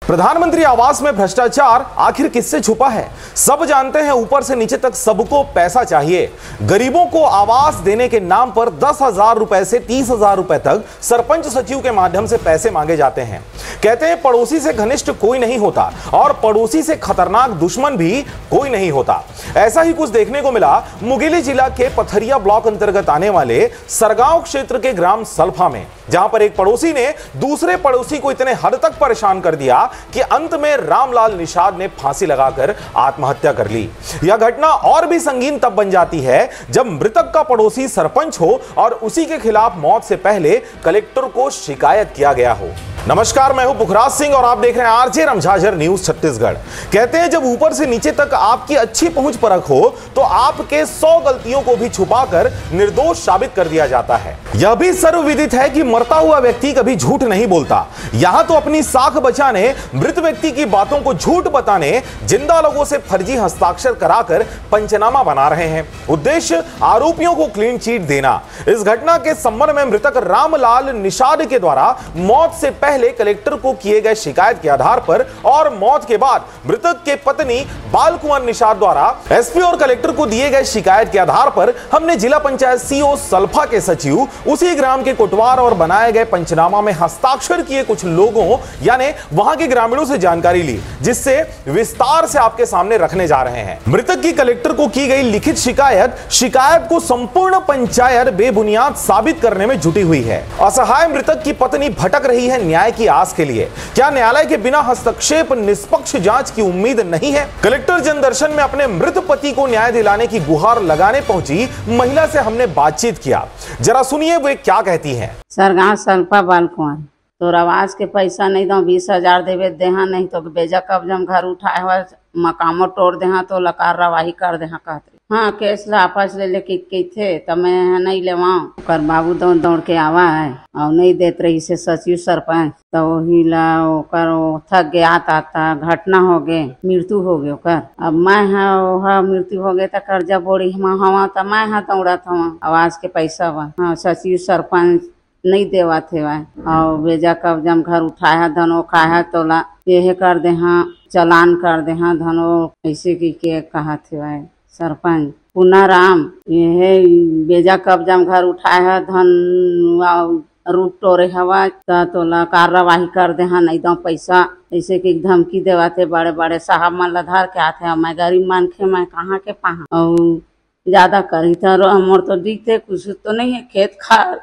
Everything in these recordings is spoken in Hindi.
प्रधानमंत्री आवास में भ्रष्टाचार आखिर किससे छुपा है? सब जानते हैं, ऊपर से नीचे तक सबको पैसा चाहिए। गरीबों को आवास देने के नाम पर 10,000 रुपए से 30,000 रुपए तक सरपंच सचिव के माध्यम से पैसे मांगे जाते हैं। कहते हैं पड़ोसी से घनिष्ठ कोई नहीं होता और पड़ोसी से खतरनाक दुश्मन भी कोई नहीं होता। ऐसा ही कुछ देखने को मिला मुंगेली जिला के पथरिया ब्लॉक अंतर्गत आने वाले सरगांव क्षेत्र के ग्राम सल्फा में, जहां पर एक पड़ोसी ने दूसरे पड़ोसी को इतने हद तक परेशान कर दिया कि अंत में रामलाल निषाद ने फांसी लगाकर आत्महत्या कर ली। यह घटना और भी संगीन तब बन जाती है जब मृतक का पड़ोसी सरपंच हो और उसी के खिलाफ मौत से पहले कलेक्टर को शिकायत किया गया हो। नमस्कार, मैं हूं पुखराज सिंह और आप देख रहे हैं आरजे रमझाझर न्यूज छत्तीसगढ़। कहते हैं जब ऊपर से नीचे तक आपकी अच्छी पहुंच परख हो तो आपके 100 गलतियों को भी छुपाकर निर्दोष साबित कर दिया जाता है। यह भी सर्वविदित है कि मरता हुआ व्यक्ति कभी झूठ नहीं बोलता। यहां तो अपनी साख बचाने, मृत व्यक्ति की बातों को झूठ बताने, जिंदा लोगों से फर्जी हस्ताक्षर कराकर पंचनामा बना रहे हैं। उद्देश्य आरोपियों को क्लीन चिट देना। इस घटना के संबंध में मृतक रामलाल निषाद के द्वारा मौत से पहले कलेक्टर को किए गए शिकायत के आधार पर और मौत के बाद मृतक के पत्नी बाल कुंवर निषाद द्वारा एसपी और कलेक्टर को दिए गए शिकायत के आधार पर हमने जिला पंचायत सीओ सल्फा के सचिव, उसी ग्राम के कोटवार और बनाए गए पंचनामा में हस्ताक्षर किए कुछ लोगों यानी वहां के ग्रामीणों से जानकारी ली, जिससे विस्तार से आपके सामने रखने जा रहे हैं। मृतक की कलेक्टर को की गई लिखित शिकायत को संपूर्ण पंचायत बेबुनियाद साबित करने में जुटी हुई है। असहाय मृतक की पत्नी भटक रही है न्याय की आस के लिए। क्या न्यायालय के बिना हस्तक्षेप निष्पक्ष जांच की उम्मीद नहीं है? कलेक्टर जनदर्शन में अपने मृत पति को न्याय दिलाने की गुहार लगाने पहुंची महिला से हमने बातचीत किया। जरा सुनिए वे क्या कहती हैं। सरगांव सल्फा बाल कुंवर, तो आवास के पैसा नहीं दो, 20,000 देवे देहा, नहीं तो बेजा कब्जा घर उठाए हुआ मकामो तोड़ देहा तो लकार रवाही कर देहा कहते। हाँ, केस ला आपस ले लेके थे तब मैं नहीं लेवा कर बाबू दौड़ दौड़ के आवा है और नहीं देत रही से सचिव सरपंच, तो वही ला ओकर थक गया आता घटना हो गए, मृत्यु हो गए ओकर। अब मैं हाँ मृत्यु हो गए तो कर्जा बोरी हवा तो मैं हाँ दौड़ा था आवास के पैसा बा। हाँ, सचिव सरपंच नहीं देवा थे और बेजा कब्जा घर उठाया धनो खाया तोला यह कर दे, हाँ चलान कर दे, हाँ धनो ऐसे की के कहा थे सरपंच पुनः राम यह बेजा कब्जा घर उठाया धन रूप टोरे हवा तोला कार्यवाही कर दे, हाँ नहीं दो पैसा, ऐसे की धमकी देवा थे बड़े बड़े साहब मन लधार के आते। मैं गरीब मान के मैं कहाँ के पहा और ज्यादा करी तो मोर तो दिखते कुछ तो नहीं है, खेत खार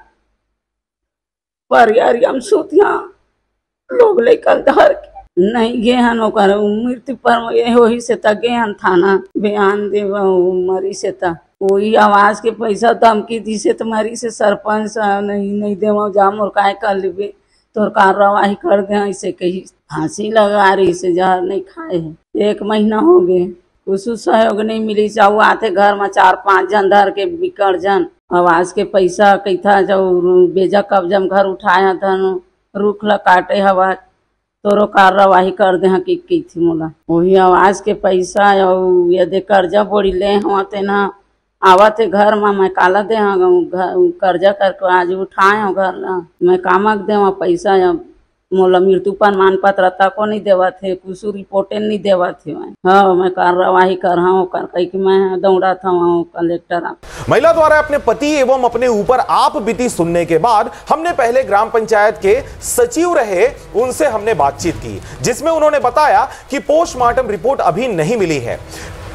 परियारियम सुतिया लोग लेकर धर के नहीं गे हन ओकर मृत्यु पर ये वही से तक गे हन थाना बयान दे मरी से तक वही आवाज के पैसा धमकी दी से तुम्हारी से सरपंच नहीं देवा जा मोर काय कर लेबे तोर कार्यवाही कर दे, ऐसे कही फांसी लगा रही से जहर नहीं खाए है। 1 महीना हो गए, कुछ सहयोग नहीं मिली। चाहू आते घर में 4-5 जन धर के बिकड़ जन आवाज के पैसा कही था जो बेजा कब्जा घर उठाया था रुख ला काटे हवा तोरो कार्यवाही कर दे की थी मोला वही आवाज के पैसा और यदि कर्जा बोड़ी ले हुआ ते ना आवत है घर में मैं काला दे कर्जा करके आज उठाए घर ला मैं कामक दे पैसा मोला मृत्यु प्रमाण पत्र तक नहीं देवा थे, कुछ रिपोर्टे नहीं देवा थे। हाँ, मैं कार्यवाही कर रहा हूँ कर मैं दौड़ा था कलेक्टर। महिला द्वारा अपने पति एवं अपने ऊपर आप बीती सुनने के बाद हमने पहले ग्राम पंचायत के सचिव रहे उनसे हमने बातचीत की, जिसमें उन्होंने बताया कि पोस्टमार्टम रिपोर्ट अभी नहीं मिली है।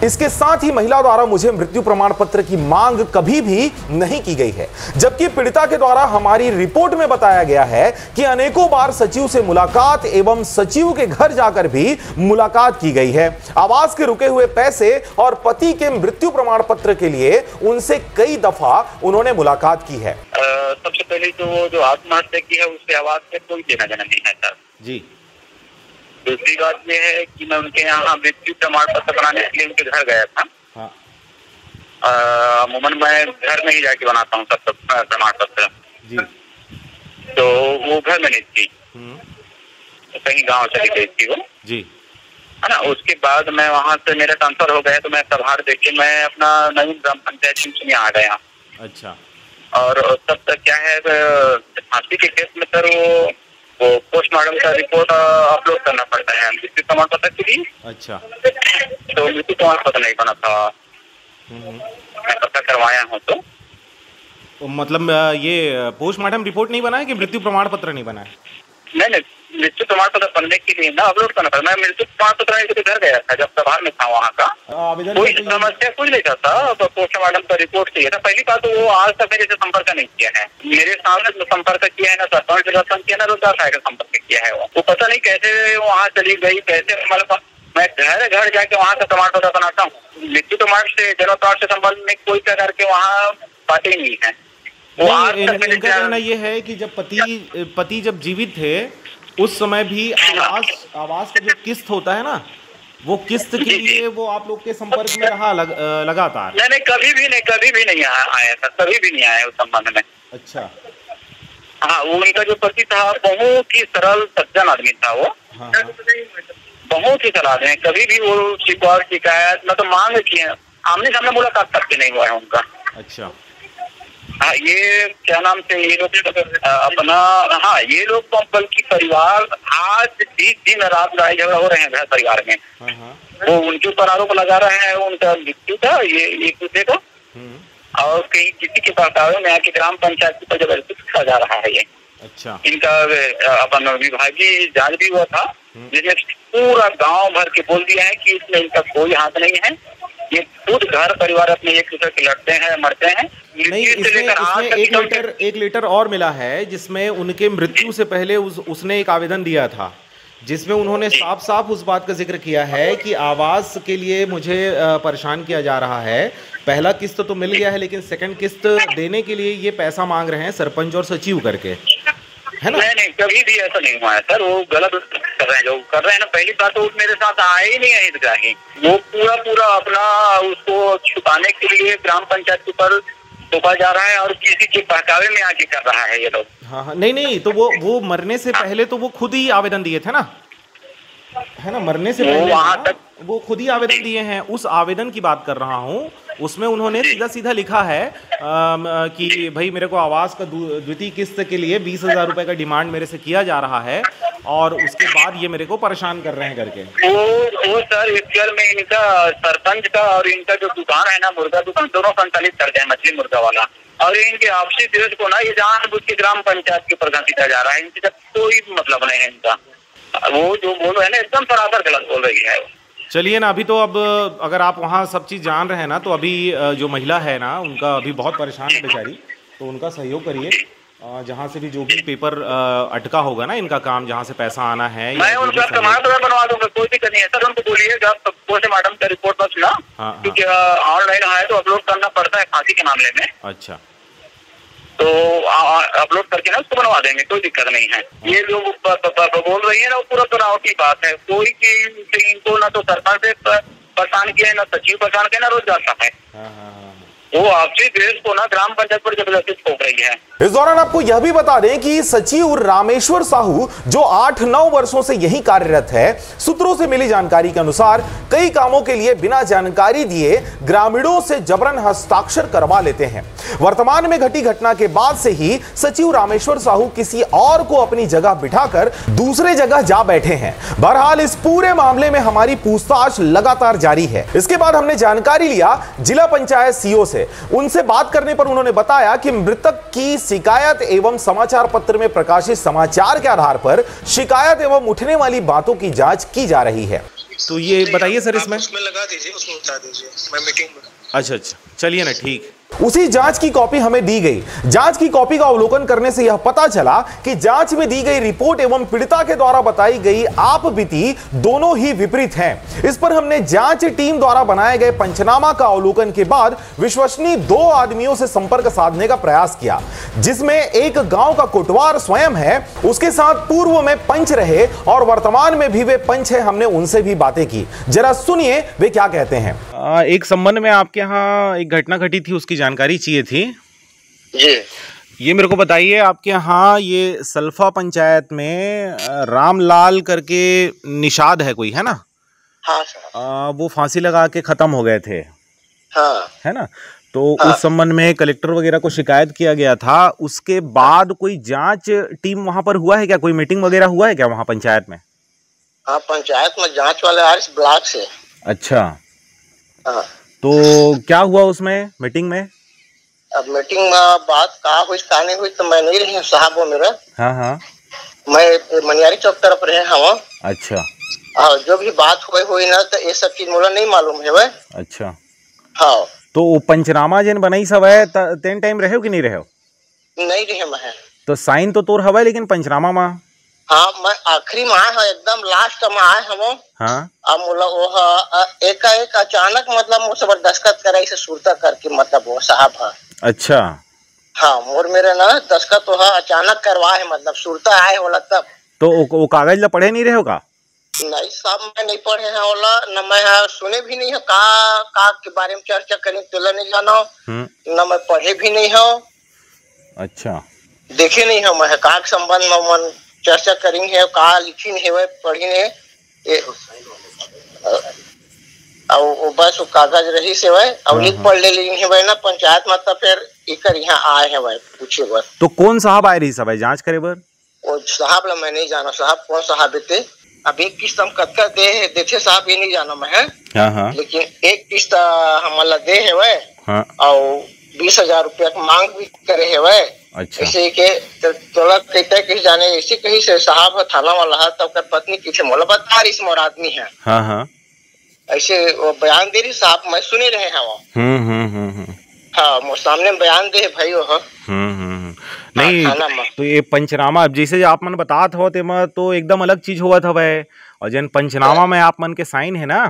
इसके साथ ही महिला द्वारा मुझे मृत्यु प्रमाण पत्र की मांग कभी भी नहीं की गई है, जबकि पीड़िता के द्वारा हमारी रिपोर्ट में बताया गया है कि अनेकों बार सचिव से मुलाकात एवं सचिव के घर जाकर भी मुलाकात की गई है। आवास के रुके हुए पैसे और पति के मृत्यु प्रमाण पत्र के लिए उनसे कई दफा उन्होंने मुलाकात की है। सबसे पहले तो वो जो आत्महत्या की है उससे आवाज से कोई लेना देना नहीं है सर जी। दूसरी बात यह है कि मैं उनके यहाँ मृत्यु प्रमाण पत्र बनाने के लिए उनके घर गया था। हाँ। अमूमन मैं घर में ही जाके बनाता हूँ सब प्रमाण पत्र जी। तो वो घर में नहीं थी, कहीं गांव चली गई थी वो जी, है ना। उसके बाद मैं वहाँ से मेरा ट्रांसफर हो गया तो मैं सभार देख के मैं अपना नवीन ग्राम पंचायत में आ गया। अच्छा। और तब तक क्या है फांसी के केस में सर वो वो पोस्टमार्टम का रिपोर्ट अपलोड करना पड़ता है मृत्यु प्रमाण पत्र के लिए। अच्छा। तो मृत्यु प्रमाण पत्र नहीं बना था, मैं पता करवाया हूँ। तो मतलब ये पोस्टमार्टम रिपोर्ट नहीं बना है कि मृत्यु प्रमाण पत्र नहीं बना है? नहीं, मृत्यु प्रमाण पत्र बनने के लिए ना अपलोड करना पड़ा। मैं मृत्यु प्रमाण पत्र नहीं तो घर गया था, जब सभा में था वहाँ का, कोई समस्या कुछ नहीं था। पोस्टमार्टम का रिपोर्ट चाहिए था। पहली बात तो वो आज तक मेरे से संपर्क नहीं किया है, मेरे सामने संपर्क किया है ना सरपंच दर्शन किया ना रोजगार का संपर्क किया है। वो पता नहीं कैसे वहाँ चली गई, कैसे हमारे पास। मैं घर घर जाके वहाँ का प्रमाण पत्र बनाता हूँ। मृत्यु प्रमाण से जन्म प्रमाण से संबंध में कोई प्रकार के वहाँ बातें नहीं है। इनका कहना ये है कि जब पति जब जीवित थे उस समय भी आवास का जो किस्त होता है ना, वो किस्त के लिए वो आप लोग के संपर्क में रहा लगातार? नहीं, कभी भी नहीं आया था, कभी भी नहीं आया उस संबंध में। अच्छा। हाँ, वो उनका जो पति था बहुत ही सरल सज्जन आदमी था वो। हाँ। बहुत ही सरल आदमी, कभी भी वो शिकायत मतलब मांग किए, आमने सामने मुलाकात करके नहीं हुआ है उनका। अच्छा। हाँ, ये क्या नाम से ये लोग अपना, हाँ ये लोग तो बल्कि परिवार आज 20 दिन रात लड़ाई झगड़ा हो रहे हैं घर परिवार में। वो उनके ऊपर आरोप लगा रहे हैं, उनका मृत्यु था ये एक दूसरे का, और कहीं किसी के बहकावे में आके ग्राम पंचायत पर जबरदस्ती रखा जा रहा है ये। अच्छा। इनका अपन विभागीय जांच भी हुआ था, जिसमें पूरा गांव भर के बोल दिया है कि इसमें इनका कोई हाथ नहीं है। ये खुद घर परिवार अपने एक दूसरे से लड़ते हैं, मरते हैं। नहीं, इसमें एक लेटर और मिला है जिसमें उनके मृत्यु से पहले उसने एक आवेदन दिया था, जिसमें उन्होंने साफ साफ उस बात का जिक्र किया है कि आवास के लिए मुझे परेशान किया जा रहा है। पहला किस्त तो मिल गया है, लेकिन सेकंड किस्त देने के लिए ये पैसा मांग रहे हैं सरपंच और सचिव करके, है ना? नहीं, कभी भी ऐसा नहीं हुआ है सर। वो गलत कर रहे हैं जो कर रहे हैं ना। पहली बात तो मेरे साथ आए ही नहीं है हितग्राही। वो पूरा अपना उसको छुपाने के लिए ग्राम पंचायत के ऊपर थोपा जा रहा है और किसी के बहकावे में आके कर रहा है ये लोग। हाँ, नहीं, तो वो मरने से पहले तो वो खुद ही आवेदन दिए थे ना, है ना? मरने से पहले वहाँ तक वो खुद ही आवेदन दिए हैं। उस आवेदन की बात कर रहा हूँ, उसमें उन्होंने सीधा लिखा है कि भाई मेरे को आवास का द्वितीय किस्त के लिए 20,000 रुपए का डिमांड मेरे से किया जा रहा है, और उसके बाद ये मेरे को परेशान कर रहे हैं करके। वो सर इस घर में इनका सरपंच का और इनका जो दुकान है ना, मुर्गा दुकान, दोनों संचालित करते हैं, मछली मुर्गा वाला। और इनके आपसी द्वेष को ना ये जानबूझ के ग्राम पंचायत के ऊपर घसीटा जा रहा है। इनसे जब कोई मतलब नहीं है इनका। वो जो बोल रहे हैं ना एकदम सरासर गलत बोल रही है। चलिए ना, अभी तो अब अगर आप वहाँ सब चीज़ जान रहे हैं ना, तो अभी जो महिला है ना, उनका अभी बहुत परेशान है बेचारी, तो उनका सहयोग करिए। जहाँ से भी जो भी पेपर अटका होगा ना इनका काम, जहाँ से पैसा आना है, मैं उनका प्रमाण पत्र बनवा दूंगा, कोई दिक्कत नहीं है सर। उनको बोलिएगा पोस्टमार्टम का रिपोर्ट बस ना, क्योंकि ऑनलाइन है तो अपलोड करना पड़ता है फांसी के मामले में। अच्छा, तो अपलोड करके ना उसको बनवा देंगे, कोई दिक्कत नहीं है। ये जो बोल रही है ना, वो पूरा बनावटी बात है। कोई की इनको ना तो सरकार से परेशान किया है, ना सचिव परेशान किया, ना रोजगार का है। वो आपसी देश को ना ग्राम पंचायत पर जबरदस्ती थोप रही है। इस दौरान आपको यह भी बता दें कि सचिव रामेश्वर साहू जो 8-9 वर्षों से यही कार्यरत है, सूत्रों से मिली जानकारी के अनुसार कई कामों के लिए बिना जानकारी दिए ग्रामीणों से जबरन हस्ताक्षर करवा लेते हैं। वर्तमान में घटी घटना के बाद से ही सचिव रामेश्वर साहू किसी और को अपनी जगह बिठाकर दूसरे जगह जा बैठे हैं। बहरहाल इस पूरे मामले में हमारी पूछताछ लगातार जारी है। इसके बाद हमने जानकारी लिया जिला पंचायत सीओ से। उनसे बात करने पर उन्होंने बताया कि मृतक की शिकायत एवं समाचार पत्र में प्रकाशित समाचार के आधार पर शिकायत एवं उठने वाली बातों की जांच की जा रही है। तो ये बताइए सर, इसमें लगा दीजिए, उसमें बता दीजिए, मैं मीटिंग में। अच्छा, चलिए ना, ठीक। उसी जांच की कॉपी हमें दी गई। जांच की कॉपी का अवलोकन करने से यह पता चला कि जांच में दी गई रिपोर्ट एवं पीड़िता के द्वारा बताई गई आपबीती दोनों ही विपरीत हैं। इस पर हमने जांच टीम द्वारा बनाए गए पंचनामा का अवलोकन के बाद विश्वसनीय 2 आदमियों से संपर्क साधने का प्रयास किया, जिसमें एक गांव का कोटवार स्वयं है, उसके साथ पूर्व में पंच रहे और वर्तमान में भी वे पंच है। हमने उनसे भी बातें की, जरा सुनिए वे क्या कहते हैं। एक संबंध में आपके यहाँ एक घटना घटी थी, उसकी जानकारी चाहिए थी जी। ये मेरे को बताइए, आपके यहाँ ये सल्फा पंचायत में रामलाल करके निषाद है कोई, है ना? हाँ सर। वो फांसी लगा के खत्म हो गए थे, हाँ, है ना? तो उस संबंध में कलेक्टर वगैरह को शिकायत किया गया था। उसके बाद कोई जांच टीम वहां पर हुआ है क्या? कोई मीटिंग वगैरह हुआ है क्या वहां पंचायत में? हाँ, पंचायत में जांच वाले आ रहे ब्लॉक से। अच्छा। हाँ। तो क्या हुआ उसमें मीटिंग में? अब मीटिंग में बात कहा हुई का नहीं हुई तो मैं नहीं रही साहब वो मेरा। हाँ हाँ। मैं मनियारी चौक तरफ रहे हवा। अच्छा। और जो भी बात हुई ना तो ये सब चीज मुझे नहीं मालूम है भाई। अच्छा। हाँ। तो पंचनामा जिन बनाई सब है तेन टाइम रहे हो कि नहीं रहे हो? नहीं रहे मैं। तो साइन तो तोर हवा लेकिन पंचनामा में? हाँ, मैं आखिरी में आया हूँ, एकदम लास्ट में आए हम। हाँ। अब वो एक अचानक मतलब मुझसे दस्खत कराई से सुरता करके मतलब वो साहब है। अच्छा। हाँ, मोर मेरे ना दस्खत तो अचानक करवाए मतलब सुरता आए होला तब। तो वो कागज ला पढ़े नहीं रहे हो का? नहीं साहब, मैं नहीं पढ़े हैं ओला, न मैं सुने भी नहीं है का के बारे में चर्चा करें तो नहीं जाना, न मैं पढ़े भी नहीं हूँ। अच्छा। देखे नहीं हूँ मैं का के संबंध में मन चर्चा करेंगे का लिखी नहीं है पढ़ी नहीं और बस वो कागज रही से भाई और लिख पढ़ ले लेकिन है भाई ना पंचायत में तो फिर इकर यहाँ आए हैं भाई पूछे बर। तो कौन साहब आए रही सब जांच करे बर? वो साहब ला मैं नहीं जाना, साहब कौन साहब थे अब एक किस्त हम कत्का देते साहब ये नहीं जाना मैं है। हाँ हाँ। लेकिन एक किस्त हमारा दे है वह। हाँ। और 20,000 रुपया मांग भी करे है वह। अच्छा। इसे के तोला कहते किस जाने इसी कहीं से साहब थाना वाला है तब कर पत्नी किसे मोला बता रही मोर आदमी है। हाँ हाँ। ऐसे वो बयान दे रही साहब मैं सुने रहे हैं वो। हाँ, मोर सामने बयान दे भाई वो। नहीं तो ये पंचनामा अब जैसे आप मन बतात हो तो एकदम अलग चीज हुआ था वह, और जन पंचनामा में आप मन के साइन है ना?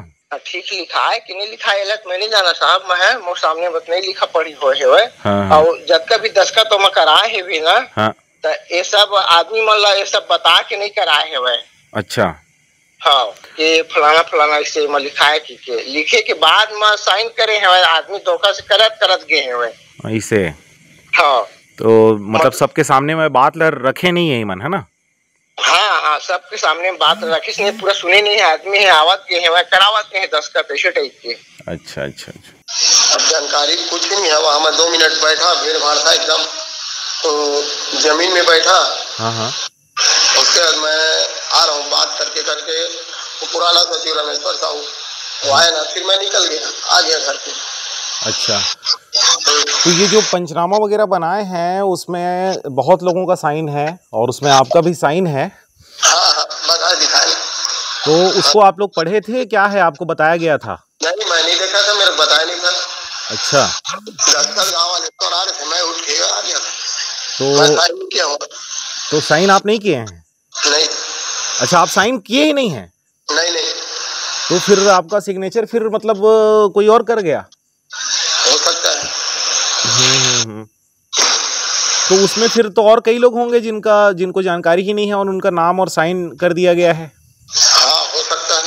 ठीक लिखा है कि नहीं लिखा है मैं नहीं जाना साहब मैं है मोर सामने बत नहीं लिखा पढ़ी हो है। हाँ। और जब का भी दस्खत तो मैं कराए है भी ना। हाँ। तो ये सब आदमी मन ला ये सब बता के नहीं कराए है वह। अच्छा। हाँ, ये फलाना फलाना इसे में लिखा है कि लिखे के बाद में साइन करे है आदमी धोखा से करत गए है वह ऐसे। हाँ। तो मतलब सबके सामने में बात रखे नहीं है मन है ना? हाँ हाँ, सबके सामने बात रखी नहीं, पूरा सुने नहीं है आदमी है आवत के है करावत के है दस्खत ऐसे टाइप के। अच्छा अच्छा अच्छा। अब जानकारी कुछ नहीं है वहाँ मैं 2 मिनट बैठा भीड़ भाड़ था एकदम तो जमीन में बैठा। हाँ हाँ। उसके बाद मैं आ रहा हूँ बात करके करके वो पुराना सचिव रमेश्वर साहू वो आए ना फिर मैं निकल गया आ गया घर पे। अच्छा। तो ये जो पंचनामा वगैरह बनाए हैं उसमें बहुत लोगों का साइन है और उसमें आपका भी साइन है। हाँ हाँ, बता दिखाई। तो उसको आप लोग पढ़े थे क्या है आपको बताया गया था? नहीं मैं नहीं देखा था, मेरे बताया नहीं था। अच्छा। 10 गाँव वाले तो आ रहे थे मैं उठ के आ गया तो साइन किया हुआ। तो साइन आप नहीं किए हैं? नहीं। अच्छा, आप साइन किए ही नहीं हैं? नहीं नहीं। तो फिर आपका सिग्नेचर फिर मतलब कोई और कर गया? हो सकता है। तो उसमें फिर तो और कई लोग होंगे जिनको जानकारी ही नहीं है और उनका नाम और साइन कर दिया गया है। हाँ, हो सकता है।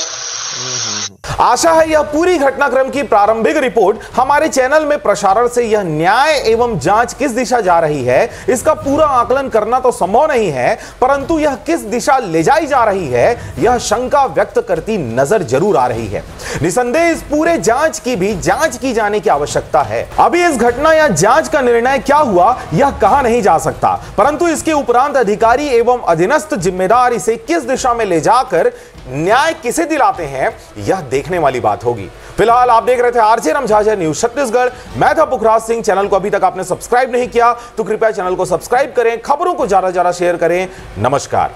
आशा है यह पूरी घटनाक्रम की प्रारंभिक रिपोर्ट हमारे चैनल में प्रसारण से यह न्याय एवं जांच किस दिशा जा रही है इसका पूरा आकलन करना तो संभव नहीं है, परंतु यह किस दिशा ले जाई जा रही है यह शंका व्यक्त करती नजर जरूर आ रही है। निसंदेह इस पूरे जांच की भी जांच की जाने की आवश्यकता है। अभी इस घटना या जांच का निर्णय क्या हुआ यह कहा नहीं जा सकता, परंतु इसके उपरांत अधिकारी एवं अधीनस्थ जिम्मेदार इसे किस दिशा में ले जाकर न्याय किसे दिलाते हैं यह देखने वाली बात होगी। फिलहाल आप देख रहे थे आरजे रामझाझर न्यूज छत्तीसगढ़। मैं था पुखराज सिंह। चैनल को अभी तक आपने सब्सक्राइब नहीं किया तो कृपया चैनल को सब्सक्राइब करें, खबरों को ज्यादा से ज्यादा शेयर करें। नमस्कार।